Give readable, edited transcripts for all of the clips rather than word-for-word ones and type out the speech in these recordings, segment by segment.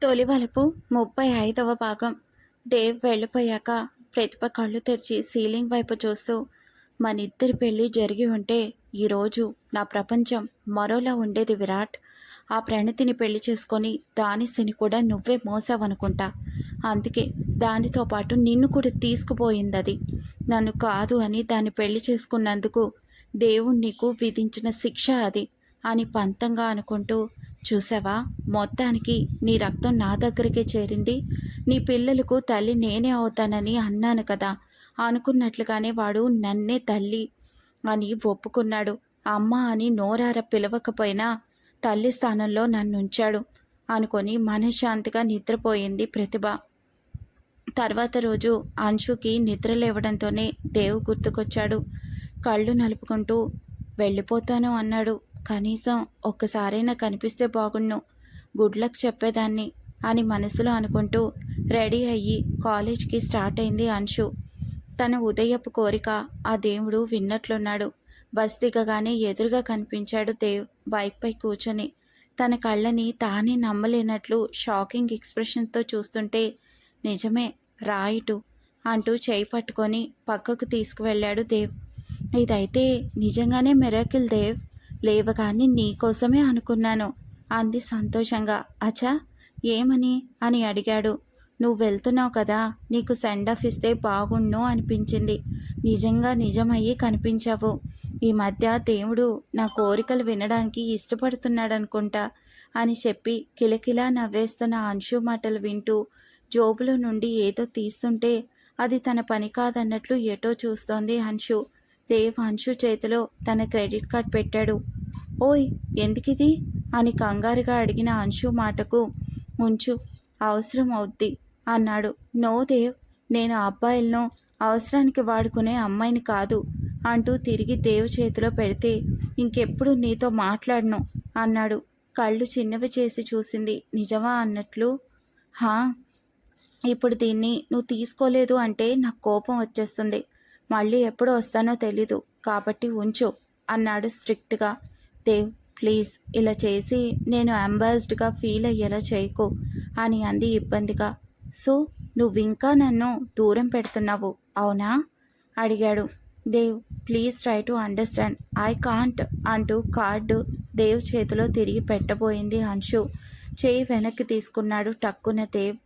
తొలి వలపు 35వ భాగం. దేవ్ వెళ్ళిపోయాక ప్రతిభ కళ్ళు తెరిచి సీలింగ్ వైపు చూస్తూ, మనిద్దరి పెళ్ళి జరిగి ఉంటే ఈరోజు నా ప్రపంచం మరోలా ఉండేది విరాట్. ఆ ప్రణతిని పెళ్లి చేసుకొని దానిని కూడా నువ్వే మోసావనుకుంటా. అందుకే దానితో పాటు నిన్ను కూడా తీసుకుపోయింది అది. నన్ను కాదు అని దాన్ని పెళ్లి చేసుకున్నందుకు దేవుడు నీకు విధించిన శిక్ష అది అని పంతంగా అనుకుంటూ, చూసావా, మొత్తానికి నీ రక్తం నా దగ్గరికే చేరింది. నీ పిల్లలకు తల్లి నేనే అవుతానని అన్నాను కదా. అనుకున్నట్లుగానే వాడు నన్నే తల్లి అని ఒప్పుకున్నాడు. అమ్మ అని నోరార పిలవకపోయినా తల్లి స్థానంలో నన్నుంచాడు అనుకొని మనశ్శాంతిగా నిద్రపోయింది ప్రతిభ. తర్వాత రోజు అంశుకి నిద్ర లేవడంతోనే దేవు గుర్తుకొచ్చాడు. కళ్ళు నలుపుకుంటూ వెళ్ళిపోతాను అన్నాడు. కనీసం ఒక్కసారైనా కనిపిస్తే బాగుండు, గుడ్ లక్ చెప్పేదాన్ని అని మనసులో అనుకుంటూ రెడీ అయ్యి కాలేజ్కి స్టార్ట్ అయింది అంశు. తన ఉదయపు కోరిక ఆ దేవుడు విన్నట్లున్నాడు. బస్ దిగగానే ఎదురుగా కనిపించాడు దేవ్ బైక్పై కూర్చొని. తన కళ్ళని తానే నమ్మలేనట్లు షాకింగ్ ఎక్స్ప్రెషన్తో చూస్తుంటే, నిజమే రాయిటు అంటూ చేయి పట్టుకొని పక్కకు తీసుకువెళ్ళాడు దేవ్. ఇదైతే నిజంగానే మిరాకిల్ దేవ్, లేవగానే నీకోసమే అనుకున్నాను అంది సంతోషంగా. అచ్చా, ఏమని అని అడిగాడు. నువ్వు వెళ్తున్నావు కదా, నీకు సెండ్ ఆఫ్ ఇస్తే బాగుండు అనిపించింది. నిజంగా నిజమయ్యి కనిపించావు. ఈ మధ్య దేవుడు నా కోరికలు వినడానికి ఇష్టపడుతున్నాడనుకుంటా అని చెప్పి కిలకిలా నవ్వేస్తున్న అంశు మాటలు వింటూ జోబులో నుండి ఏదో తీస్తుంటే అది తన పని కాదన్నట్లు ఎటో చూస్తోంది అంశు. దేవ్ అంశు చేతిలో తన క్రెడిట్ కార్డ్ పెట్టాడు. ఓయ్, ఎందుకిది అని కంగారుగా అడిగిన అంశు మాటకు, ఉంచు, అవసరం అవుద్ది అన్నాడు. నో దేవ్, నేను అబ్బాయిలను అవసరానికి వాడుకునే అమ్మాయిని కాదు అంటూ తిరిగి దేవ్ చేతిలో పెడితే, ఇంకెప్పుడు నీతో మాట్లాడను అన్నాడు. కళ్ళు చిన్నవి చేసి చూసింది నిజమా అన్నట్లు. హా, ఇప్పుడు దీన్ని నువ్వు తీసుకోలేదు అంటే నాకు కోపం వచ్చేస్తుంది. మళ్ళీ ఎప్పుడు వస్తానో తెలీదు, కాబట్టి ఉంచు అన్నాడు స్ట్రిక్ట్గా. దేవ్ ప్లీజ్, ఇలా చేసి నేను అంబాసిడర్గా ఫీల్ అయ్యేలా చేయకు అని అంది ఇబ్బందిగా. సో నువ్వు ఇంకా నన్ను దూరం పెడుతున్నావు అవునా అడిగాడు. Dev please try to understand, I can't అంటూ కార్డు దేవ్ చేతిలో తిరిగి పెట్టబోయింది అంశు. చేయి వెనక్కి తీసుకున్నాడు టక్కున దేవ్.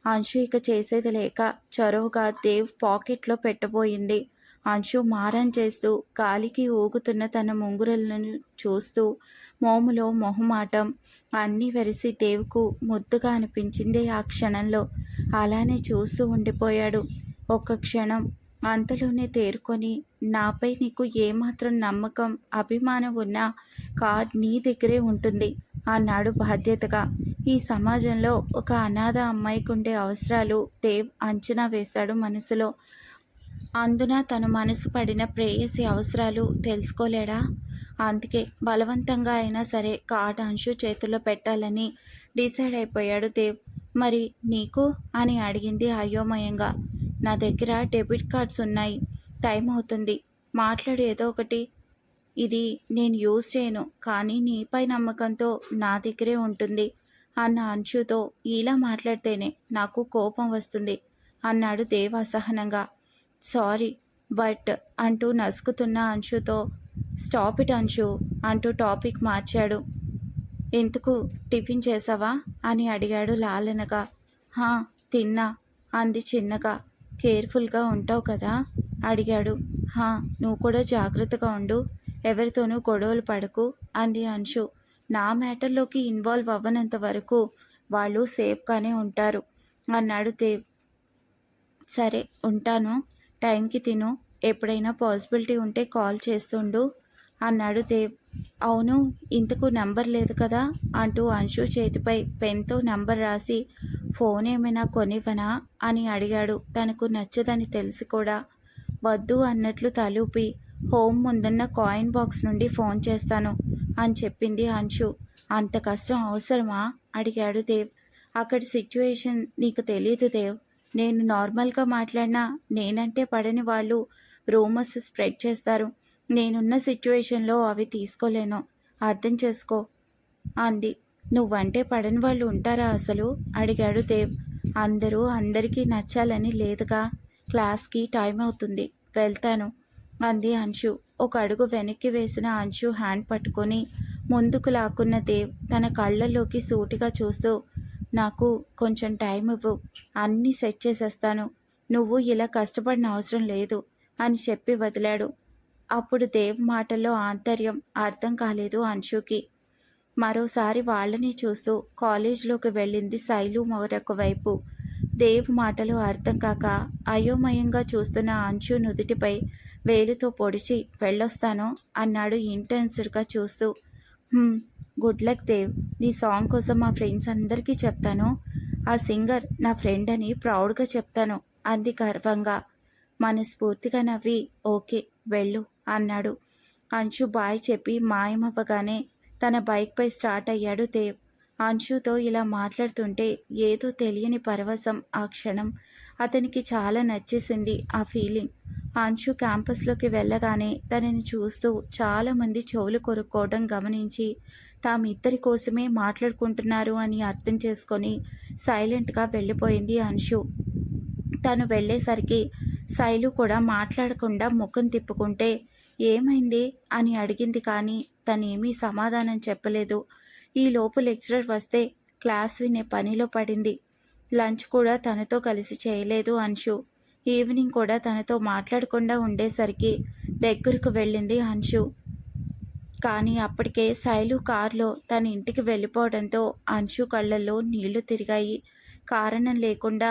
అంశు ఇక చేసేది లేక చొరవగా దేవ్ పాకెట్లో పెట్టబోయింది. అంశు మారం చేస్తూ గాలికి ఊగుతున్న తన ముంగురులను చూస్తూ మోములో మొహమాటం అన్నీ వెరిసి దేవ్కు ముద్దుగా అనిపించింది ఆ క్షణంలో. అలానే చూస్తూ ఉండిపోయాడు ఒక్క క్షణం. అంతలోనే తేరుకొని, నాపై నీకు ఏమాత్రం నమ్మకం అభిమానం ఉన్నా కార్డ్ నీ దగ్గరే ఉంటుంది అన్నాడు బాధ్యతగా. ఈ సమాజంలో ఒక అనాథ అమ్మాయికి ఉండే అవసరాలు దేవ్ అంచనా వేశాడు మనసులో. అందున తన మనసు పడిన ప్రేయసి అవసరాలు తెలుసుకోలేడా? అందుకే బలవంతంగా అయినా సరే కార్డ్ అంశు చేతిలో పెట్టాలని డిసైడ్ అయిపోయాడు దేవ్. మరి నీకు అని అడిగింది అయోమయంగా. నా దగ్గర డెబిట్ కార్డ్స్ ఉన్నాయి, టైం అవుతుంది, మాట్లాడు ఏదో ఒకటి. ఇది నేను యూజ్ చేయను, కానీ నీపై నమ్మకంతో నా దగ్గరే ఉంటుంది అన్న అంశుతో ఇలా మాట్లాడితేనే నాకు కోపం వస్తుంది అన్నాడు దేవ్ అసహనంగా. సారీ బట్ అంటూ నసుకుతున్న అంశుతో, స్టాప్ ఇట్ అంశు అంటూ టాపిక్ మార్చాడు. ఎందుకు, టిఫిన్ చేసావా అని అడిగాడు లాలనగా. హా, తిన్నా అంది చిన్నగా. కేర్ఫుల్గా ఉంటావు కదా అడిగాడు. హా, నువ్వు కూడా జాగ్రత్తగా ఉండు, ఎవరితోనూ గొడవలు పడకు అంది అంశు. నా మ్యాటర్లోకి ఇన్వాల్వ్ అవ్వనంత వరకు వాళ్ళు సేఫ్గానే ఉంటారు అన్నాడు దేవ్. సరే ఉంటాను, టైంకి తిను, ఎప్పుడైనా పాసిబిలిటీ ఉంటే కాల్ చేస్తుండు అన్నాడు దేవ్. అవును, ఇంతకు నంబర్ లేదు కదా అంటూ అంశు చేతిపై పెన్తో నంబర్ రాసి, ఫోన్ ఏమైనా కొనివ్వనా అని అడిగాడు. తనకు నచ్చదని తెలిసి కూడా. వద్దు అన్నట్లు తలూపి, హోమ్ ముందున్న కాయిన్ బాక్స్ నుండి ఫోన్ చేస్తాను అని చెప్పింది అంశు. అంత కష్టం అవసరమా అడిగాడు దేవ్. అక్కడి సిచ్యువేషన్ నీకు తెలీదు దేవ్, నేను నార్మల్గా మాట్లాడినా నేనంటే పడని వాళ్ళు రూమర్స్ స్ప్రెడ్ చేస్తారు. నేనున్న సిచ్యువేషన్లో అవి తీసుకోలేను, అర్థం చేసుకో అంది. నువ్వంటే పడని వాళ్ళు ఉంటారా అసలు? అడిగాడు దేవ్. అందరూ అందరికీ నచ్చాలని లేదుగా. క్లాస్‌కి టైం అవుతుంది. వెళ్తాను అంది అంశు. ఒక అడుగు వెనక్కి వేసిన అంశు హ్యాండ్ పట్టుకొని ముందుకు లాక్కున్న దేవ్ తన కళ్ళల్లోకి సూటిగా చూస్తూ, నాకు కొంచెం టైం ఇవ్వు. అన్నీ సెట్ చేసేస్తాను. నువ్వు ఇలా కష్టపడిన అవసరం లేదు అని చెప్పి వదిలాడు. అప్పుడు దేవ్ మాటల్లో ఆంతర్యం అర్థం కాలేదు అంశుకి. మరోసారి వాళ్ళని చూస్తూ కాలేజ్లోకి వెళ్ళింది శైలు మరొక వైపు. దేవ్ మాటలు అర్థం కాక అయోమయంగా చూస్తున్న అంశు నుదుటిపై వేలుతో పొడిచి వెళ్ళొస్తాను అన్నాడు ఇంటెన్స్డ్గా చూస్తూ. Good luck Dev. నీ సాంగ్ కోసం మా ఫ్రెండ్స్ అందరికీ చెప్తాను. ఆ సింగర్ నా ఫ్రెండ్ అని ప్రౌడ్గా చెప్తాను అంది గర్వంగా. మనస్ఫూర్తిగా నవ్వి ఓకే వెళ్ళు అన్నాడు. అంశు బాయ్ చెప్పి మాయమవ్వగానే తన బైక్పై స్టార్ట్ అయ్యాడు దేవ్. అంశుతో ఇలా మాట్లాడుతుంటే ఏదో తెలియని పరవశం ఆ క్షణం. అతనికి చాలా నచ్చేసింది ఆ ఫీలింగ్. అంశు క్యాంపస్లోకి వెళ్ళగానే తనని చూస్తూ చాలామంది చెవులు కొరుక్కోవడం గమనించి తామిద్దరి కోసమే మాట్లాడుకుంటున్నారు అని అర్థం చేసుకొని సైలెంట్గా వెళ్ళిపోయింది అంశు. తను వెళ్ళేసరికి శైలు కూడా మాట్లాడకుండా ముఖం తిప్పుకుంటే ఏమైంది అని అడిగింది, కానీ తనేమీ సమాధానం చెప్పలేదు. ఈలోపు లెక్చరర్ వస్తే క్లాస్ వినే పనిలో పడింది. లంచ్ కూడా తనతో కలిసి చేయలేదు అంశు. ఈవినింగ్ కూడా తనతో మాట్లాడకుండా ఉండేసరికి దగ్గరకు వెళ్ళింది అంశు. కానీ అప్పటికే శైలు కారులో తన ఇంటికి వెళ్ళిపోవడంతో అంశు కళ్ళల్లో నీళ్లు తిరిగాయి. కారణం లేకుండా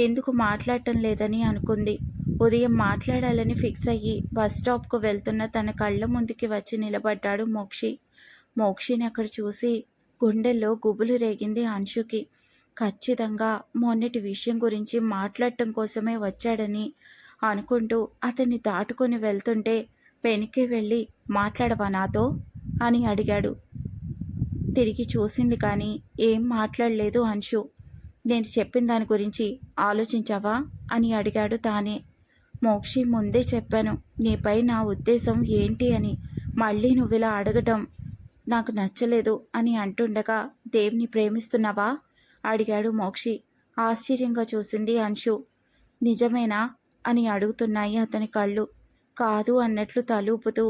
ఎందుకు మాట్లాడటం లేదని అనుకుంది. ఉదయం మాట్లాడాలని ఫిక్స్ అయ్యి బస్ స్టాప్కు వెళ్తున్న తన కళ్ళ ముందుకి వచ్చి నిలబడ్డాడు మోక్షి. మోక్షిని అక్కడ చూసి గుండెల్లో గుబులు రేగింది అంశుకి. ఖచ్చితంగా మొన్నటి విషయం గురించి మాట్లాడటం కోసమే వచ్చాడని అనుకుంటూ అతన్ని దాటుకొని వెళ్తుంటే వెనక్కి వెళ్ళి మాట్లాడవా నాతో అని అడిగాడు. తిరిగి చూసింది కానీ ఏం మాట్లాడలేదు అంశు. నేను చెప్పిన దాని గురించి ఆలోచించావా అని అడిగాడు తానే. మోక్షి ముందే చెప్పాను నీపై నా ఉద్దేశం ఏంటి అని. మళ్ళీ నువ్వు ఇలా అడగటం నాకు నచ్చలేదు అని అంటుండగా దేవ్ని ప్రేమిస్తున్నావా అడిగాడు మోక్షి. ఆశ్చర్యంగా చూసింది అంశు. నిజమేనా అని అడుగుతున్నాయి అతని కళ్ళు. కాదు అన్నట్లు తలూపుతూ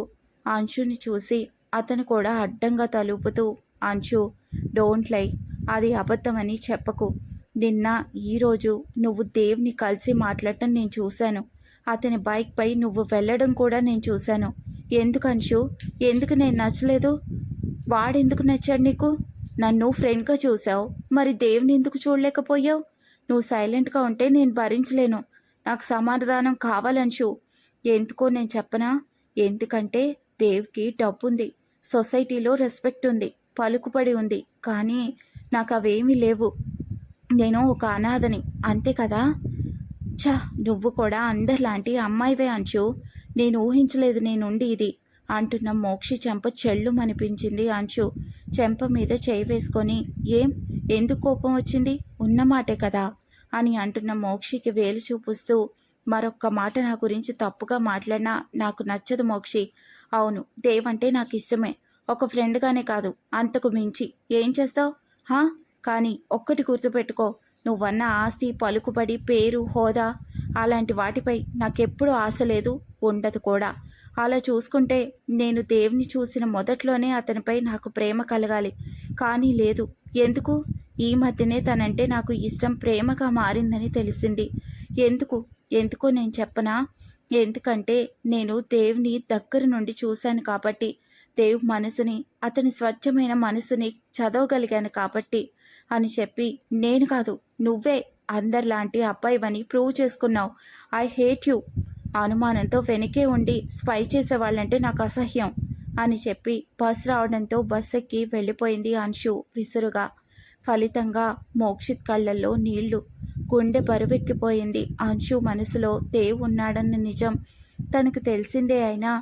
అంశుని చూసి అతను కూడా అడ్డంగా తలూపుతూ, అంశు డోంట్ లై, అది అబద్ధమని చెప్పకు. నిన్న ఈరోజు నువ్వు దేవ్ని కలిసి మాట్లాడటం నేను చూశాను. అతని బైక్పై నువ్వు వెళ్ళడం కూడా నేను చూశాను. ఎందుకు అంశు? ఎందుకు నేను నచ్చలేదు? వాడెందుకు నచ్చాడు నీకు? నన్ను ఫ్రెండ్గా చూసావు, మరి దేవ్ని ఎందుకు చూడలేకపోయావు? నువ్వు సైలెంట్గా ఉంటే నేను భరించలేను. నాకు సమాధానం కావాలంశు. ఎందుకో నేను చెప్పనా? ఎందుకంటే దేవ్కి డబ్బుంది, సొసైటీలో రెస్పెక్ట్ ఉంది, పలుకుబడి ఉంది. కానీ నాకు అవేమీ లేవు. నేను ఒక అనాథని, అంతే కదా. ఛ, నువ్వు కూడా అందరిలాంటి అమ్మాయివే అంచు. నేను ఊహించలేదు నీ నుండి ఇది అంటున్న మోక్షి చెంప చెల్లుమనిపించింది అంచు. చెంప మీద చేయి వేసుకొని ఎందుకు కోపం వచ్చింది? ఉన్నమాటే కదా అని అంటున్న మోక్షికి వేలు చూపిస్తూ, మరొక్క మాట నా గురించి తప్పుగా మాట్లాడినా నాకు నచ్చదు మోక్షి. అవును, దేవంటే నాకు ఇష్టమే, ఒక ఫ్రెండ్గానే కాదు అంతకు మించి. ఏం చేస్తావు కానీ ఒక్కటి గుర్తుపెట్టుకో, నువ్వన్న ఆస్తి, పలుకుబడి, పేరు, హోదా అలాంటి వాటిపై నాకెప్పుడూ ఆశ లేదు, ఉండదు కూడా. అలా చూసుకుంటే నేను దేవుని చూసిన మొదట్లోనే అతనిపై నాకు ప్రేమ కలగాలి. కానీ లేదు. ఎందుకు? ఈ మధ్యనే తనంటే నాకు ఇష్టం ప్రేమగా మారిందని తెలిసింది. ఎందుకో నేను చెప్పనా? ఎందుకంటే నేను దేవుని దగ్గర నుండి చూశాను కాబట్టి, దేవ్ మనసుని, అతని స్వచ్ఛమైన మనసుని చదవగలిగాను కాబట్టి అని చెప్పి, నేను కాదు నువ్వే అందరిలాంటి అబ్బాయివని ప్రూవ్ చేసుకున్నావు. I hate you. అనుమానంతో వెనకే ఉండి స్పై చేసేవాళ్ళంటే నాకు అసహ్యం అని చెప్పి బస్ రావడంతో బస్ ఎక్కి వెళ్ళిపోయింది అంశు విసురుగా. ఫలితంగా మోక్షిత్ కళ్ళల్లో నీళ్లు. గుండె బరువెక్కిపోయింది. అంశు మనసులో దేవ్ ఉన్నాడన్న నిజం తనకు తెలిసిందే అయినా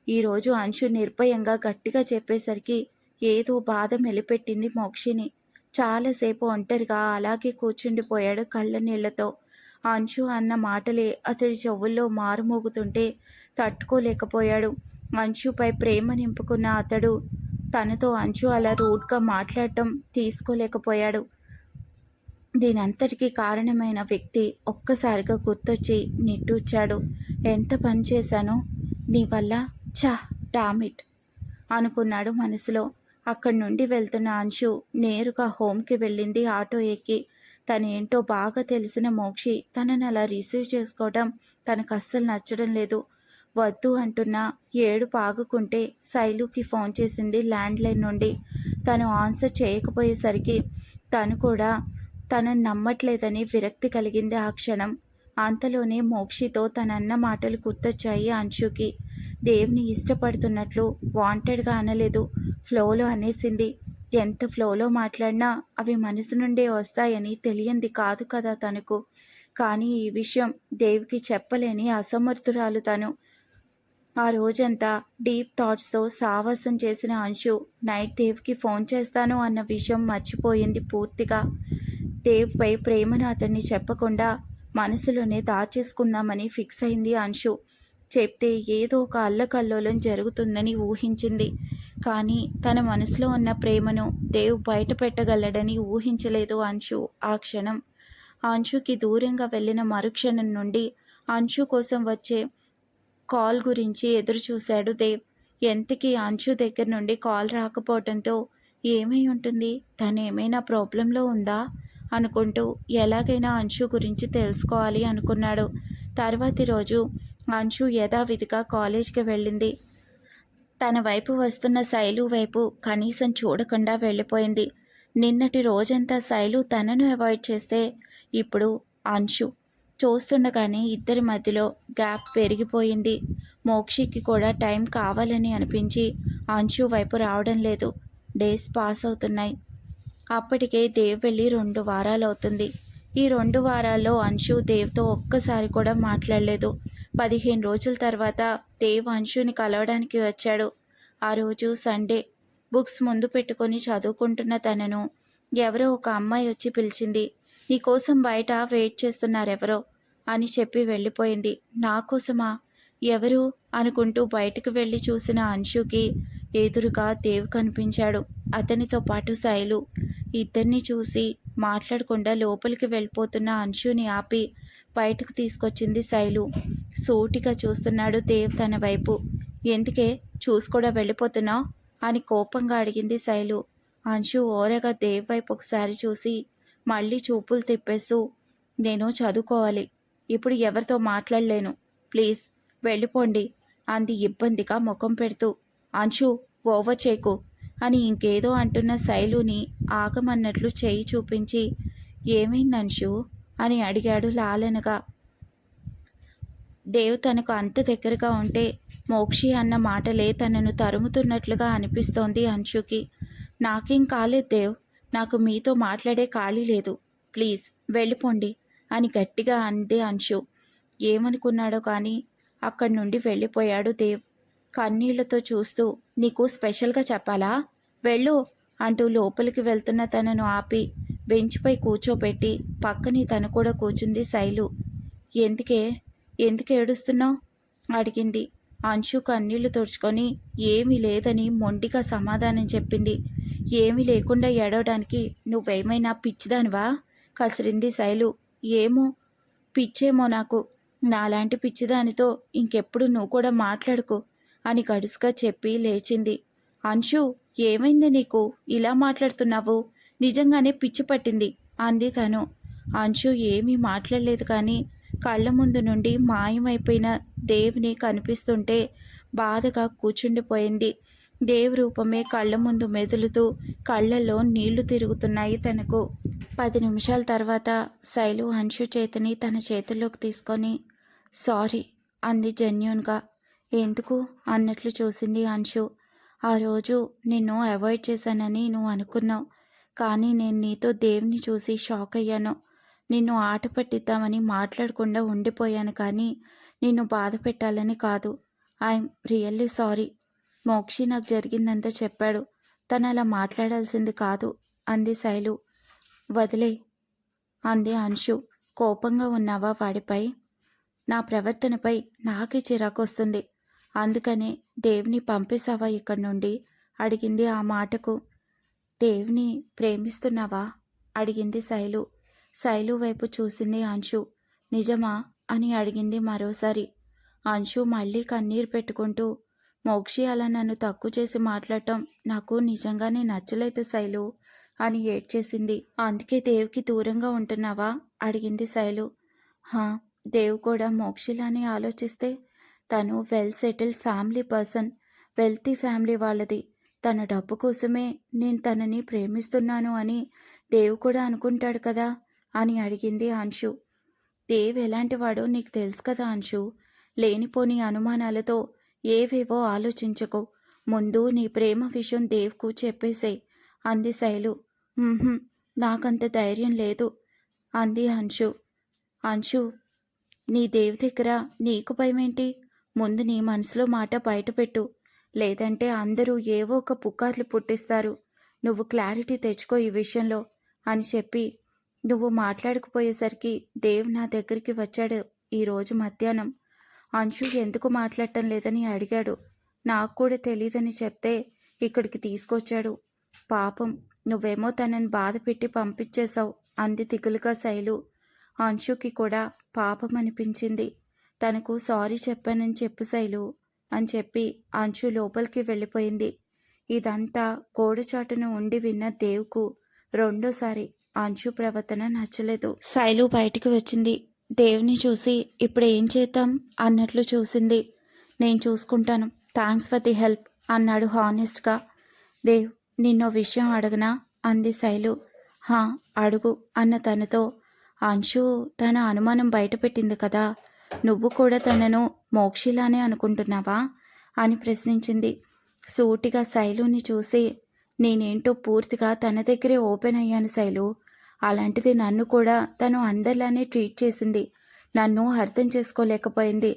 ఈరోజు అంశు నిర్భయంగా గట్టిగా చెప్పేసరికి ఏదో బాధ మెలిపెట్టింది మోక్షిని. చాలాసేపు ఒంటరిగా అలాగే కూర్చుండిపోయాడు కళ్ళ నీళ్లతో. అంశు అన్న మాటలే అతడి చెవుల్లో మారుమోగుతుంటే తట్టుకోలేకపోయాడు. అంశుపై ప్రేమ నింపుకున్న అతడు తనతో అంచు అలా రూడ్గా మాట్లాడటం తీసుకోలేకపోయాడు. దీనంతటికీ కారణమైన వ్యక్తి ఒక్కసారిగా గుర్తొచ్చి నిట్టూర్చాడు. ఎంత పని చేశానో నీ వల్ల. ఛా, డామిట్ అనుకున్నాడు మనసులో. అక్కడి నుండి వెళ్తున్న అంశు నేరుగా హోమ్కి వెళ్ళింది ఆటో ఎక్కి. తనేంటో బాగా తెలిసిన మోక్షి తనని అలా రిసీవ్ చేసుకోవడం తనకు అస్సలు నచ్చడం లేదు. వద్దు అంటున్నా ఏడుపు ఆగకుంటే శైలుకి ఫోన్ చేసింది ల్యాండ్లైన్ నుండి. తను ఆన్సర్ చేయకపోయేసరికి తను కూడా తనని నమ్మట్లేదని విరక్తి కలిగింది ఆ క్షణం. అంతలోనే మోక్షితో తనన్న మాటలు గుర్తొచ్చాయి అంశుకి. దేవ్ని ఇష్టపడుతున్నట్లు వాంటెడ్గా అనలేదు, ఫ్లోలో అనేసింది. ఎంత ఫ్లోలో మాట్లాడినా అవి మనసు నుండే వస్తాయని తెలియంది కాదు కదా తనకు. కానీ ఈ విషయం దేవ్కి చెప్పలేని అసమర్థురాలు తను. ఆ రోజంతా డీప్ థాట్స్తో సావాసం చేసిన అంశు నైట్ దేవ్కి ఫోన్ చేస్తాను అన్న విషయం మర్చిపోయింది పూర్తిగా. దేవ్పై ప్రేమను అతన్ని చెప్పకుండా మనసులోనే దాచేసుకుందామని ఫిక్స్ అయింది అంశు. చెప్తే ఏదో ఒక అల్లకల్లోలం జరుగుతుందని ఊహించింది. కానీ తన మనసులో ఉన్న ప్రేమను దేవ్ బయట పెట్టగలడని ఊహించలేదు అంశు ఆ క్షణం. అంశుకి దూరంగా వెళ్ళిన మరుక్షణం నుండి అంశు కోసం వచ్చే కాల్ గురించి ఎదురు చూశాడు దేవ్. ఎంతకీ అంశు దగ్గర నుండి కాల్ రాకపోవడంతో ఏమై ఉంటుంది, తనేమైనా ప్రాబ్లంలో ఉందా అనుకుంటూ ఎలాగైనా అంశు గురించి తెలుసుకోవాలి అనుకున్నాడు. తర్వాతి రోజు అంశు యథావిధిగా కాలేజ్కి వెళ్ళింది. తన వైపు వస్తున్న శైలు వైపు కనీసం చూడకుండా వెళ్ళిపోయింది. నిన్నటి రోజంతా శైలు తనను అవాయిడ్ చేస్తే ఇప్పుడు అంశు చూస్తుండగానే ఇద్దరి మధ్యలో గ్యాప్ పెరిగిపోయింది. మోక్షికి కూడా టైం కావాలని అనిపించి అంశు వైపు రావడం లేదు. డేస్ పాస్ అవుతున్నాయి. అప్పటికే దేవ్ వెళ్ళి 2 వారాలు అవుతుంది. ఈ 2 వారాల్లో అంశు దేవ్తో ఒక్కసారి కూడా మాట్లాడలేదు. 15 రోజుల తర్వాత దేవ్ అంశుని కలవడానికి వచ్చాడు. ఆ రోజు సండే. బుక్స్ ముందు పెట్టుకొని చదువుకుంటున్న తనను ఎవరో ఒక అమ్మాయి వచ్చి పిలిచింది. నీకోసం బయట వెయిట్ చేస్తున్నారెవరో అని చెప్పి వెళ్ళిపోయింది. నా కోసమా? ఎవరు అనుకుంటూ బయటకు వెళ్ళి చూసిన అంశుకి ఎదురుగా దేవ్ కనిపించాడు. అతనితో పాటు శైలు. ఇద్దరిని చూసి మాట్లాడకుండా లోపలికి వెళ్ళిపోతున్న అంశుని ఆపి బయటకు తీసుకొచ్చింది శైలు. సూటిగా చూస్తున్నాడు దేవ్ తన వైపు. ఎందుకే చూసి కూడా వెళ్ళిపోతున్నావు అని కోపంగా అడిగింది శైలు. అంశు ఓరగా దేవ్ వైపు ఒకసారి చూసి మళ్ళీ చూపులు తిప్పేస్తూ, నేను చదువుకోవాలి, ఇప్పుడు ఎవరితో మాట్లాడలేను, ప్లీజ్ వెళ్ళిపోండి అంది ఇబ్బందిగా ముఖం పెడుతూ. అంశు ఓవర్ చేయకు అని ఇంకేదో అంటున్న శైలుని ఆగమన్నట్లు చేయి చూపించి, ఏమైంది అంశు అని అడిగాడు లాలనగా. దేవ్ తనకు అంత దగ్గరగా ఉంటే మోక్షి అన్న మాటలే తనను తరుముతున్నట్లుగా అనిపిస్తోంది అంశుకి. నాకేం కాలేదు దేవ్, నాకు మీతో మాట్లాడే ఖాళీ లేదు, ప్లీజ్ వెళ్ళిపోండి అని గట్టిగా అంది అంశు. ఏమనుకున్నాడో కానీ అక్కడి నుండి వెళ్ళిపోయాడు దేవ్ కన్నీళ్లతో చూస్తూ. నీకు స్పెషల్గా చెప్పాలా, వెళ్ళు అంటూ లోపలికి వెళ్తున్న తనను ఆపి బెంచ్పై కూర్చోబెట్టి పక్కనే తను కూడా కూర్చుంది శైలు. ఎందుకు ఏడుస్తున్నావు అడిగింది. అంశు కన్నీళ్లు తుడుచుకొని ఏమీ లేదని మొండిగా సమాధానం చెప్పింది. ఏమీ లేకుండా ఏడవడానికి నువ్వేమైనా పిచ్చిదానివా కసిరింది శైలు. ఏమో, పిచ్చేమో నాకు. నాలాంటి పిచ్చిదానితో ఇంకెప్పుడు నువ్వు కూడా మాట్లాడుకో అని గడుసుగా చెప్పి లేచింది. అంశు, ఏమైంది నీకు, ఇలా మాట్లాడుతున్నావు, నిజంగానే పిచ్చి పట్టింది అంది తను. అంశు ఏమీ మాట్లాడలేదు కానీ కళ్ళ ముందు నుండి మాయమైపోయిన దేవ్ని కనిపిస్తుంటే బాధగా కూర్చుండిపోయింది. దేవ్ రూపమే కళ్ళ ముందు మెదులుతూ కళ్ళల్లో నీళ్లు తిరుగుతున్నాయి తనకు. 10 నిమిషాల తర్వాత శైలు అంశు చేతిని తన చేతుల్లోకి తీసుకొని సారీ అంది జెన్యూన్గా. ఎందుకు అన్నట్లు చూసింది అంశు. ఆ రోజు నిన్ను అవాయిడ్ చేశానని నువ్వు అనుకున్నావు, కానీ నేను నీతో దేవ్ని చూసి షాక్ అయ్యాను. నిన్ను ఆట పట్టిద్దామని మాట్లాడకుండా ఉండిపోయాను, కానీ నిన్ను బాధ పెట్టాలని కాదు. I'm really sorry. మోక్షి నాకు జరిగిందంతా చెప్పాడు, తను అలా మాట్లాడాల్సింది కాదు అంది శైలు. వదిలే అంది అంశు. కోపంగా ఉన్నావా వాడిపై? నా ప్రవర్తనపై నాకే చిరాకు వస్తుంది, అందుకనే దేవ్ని పంపేశావా ఇక్కడి నుండి అడిగింది ఆ మాటకు. దేవ్‌ని ప్రేమిస్తున్నావా? అడిగింది శైలు. శైలు వైపు చూసింది అంశు. నిజమా? అని అడిగింది మరోసారి. అంశు మళ్ళీ కన్నీరు పెట్టుకుంటూ, మోక్షి అలా నన్ను తక్కువ చేసి మాట్లాడటం నాకు నిజంగానే నచ్చలేదు శైలు అని ఏడ్చేసింది. అందుకే దేవ్‌కి దూరంగా ఉంటున్నావా? అడిగింది శైలు. హా, దేవ్ కూడా మోక్షిలానే ఆలోచిస్తే తను well settled family person, wealthy family వాళ్ళది. తన డబ్బు కోసమే నేను తనని ప్రేమిస్తున్నాను అని దేవ్ కూడా అనుకుంటాడు కదా అని అడిగింది అంశు. దేవ్ ఎలాంటివాడో నీకు తెలుసు కదా అంశు. లేనిపోని అనుమానాలతో ఏవేవో ఆలోచించకు. ముందు నీ ప్రేమ విషయం దేవ్కు చెప్పేసేయ్ అంది శైలు. "ఉహుం, నాకంత ధైర్యం లేదు" అంది అంశు. అంశు, నీ దేవ్ దగ్గర నీకు భయమేంటి? ముందు నీ మనసులో మాట బయటపెట్టు. లేదంటే అందరూ ఏవో ఒక పుకార్లు పుట్టిస్తారు. నువ్వు క్లారిటీ తెచ్చుకో ఈ విషయంలో అని చెప్పి, నువ్వు మాట్లాడకపోయేసరికి దేవ్ నా దగ్గరికి వచ్చాడు ఈరోజు మధ్యాహ్నం. అంశు ఎందుకు మాట్లాడటం లేదని అడిగాడు. నాకు కూడా తెలీదని చెప్తే ఇక్కడికి తీసుకొచ్చాడు. పాపం, నువ్వేమో తనని బాధ పెట్టి పంపించేశావు అంది దిగులుగా శైలు. అంశుకి కూడా పాపం అనిపించింది. తనకు సారీ చెప్పానని చెప్పు శైలు అని చెప్పి అంశు లోపలికి వెళ్ళిపోయింది. ఇదంతా గోడచాటున ఉండి విన్న దేవ్కు రెండోసారి అంశు ప్రవర్తన నచ్చలేదు. శైలు బయటికి వచ్చింది. దేవ్ని చూసి ఇప్పుడు ఏం చేద్దాం అన్నట్లు చూసింది. నేను చూసుకుంటాను, థ్యాంక్స్ ఫర్ ది హెల్ప్ అన్నాడు హానెస్ట్గా. దేవ్, నిన్నో విషయం అడగనా అంది శైలు. హా, అడుగు అన్న తనతో, అంశు తన అనుమానం బయటపెట్టింది కదా, నువ్వు కూడా తనను మోక్షిలానే అనుకుంటున్నావా అని ప్రశ్నించింది. సూటిగా శైలుని చూసి, నేనేంటో పూర్తిగా తన దగ్గరే ఓపెన్ అయ్యాను శైలు. అలాంటిది నన్ను కూడా తను అందరిలానే ట్రీట్ చేసింది. నన్ను అర్థం చేసుకోలేకపోయింది.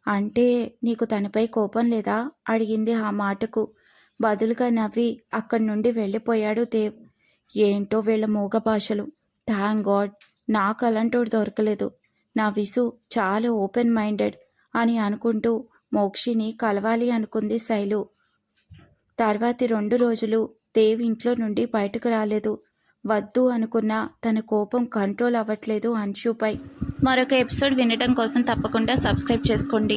అంటే నీకు తనపై కోపం లేదా అడిగింది ఆ మాటకు. బదులుగా నవ్వి అక్కడి నుండి వెళ్ళిపోయాడు దేవ్. ఏంటో వీళ్ళ మూగ భాషలు. థ్యాంక్ గాడ్ నాకు అలాంటోడు దొరకలేదు. నా విసు చాలా ఓపెన్ మైండెడ్ అని అనుకుంటూ మోక్షిని కలవాలి అనుకుంది శైలు. తర్వాతి 2 రోజులు దేవ్ ఇంట్లో నుండి బయటకు రాలేదు. వద్దు అనుకున్నా తన కోపం కంట్రోల్ అవ్వట్లేదు అంశుపై. మరొక ఎపిసోడ్ వినడం కోసం తప్పకుండా సబ్స్క్రైబ్ చేసుకోండి.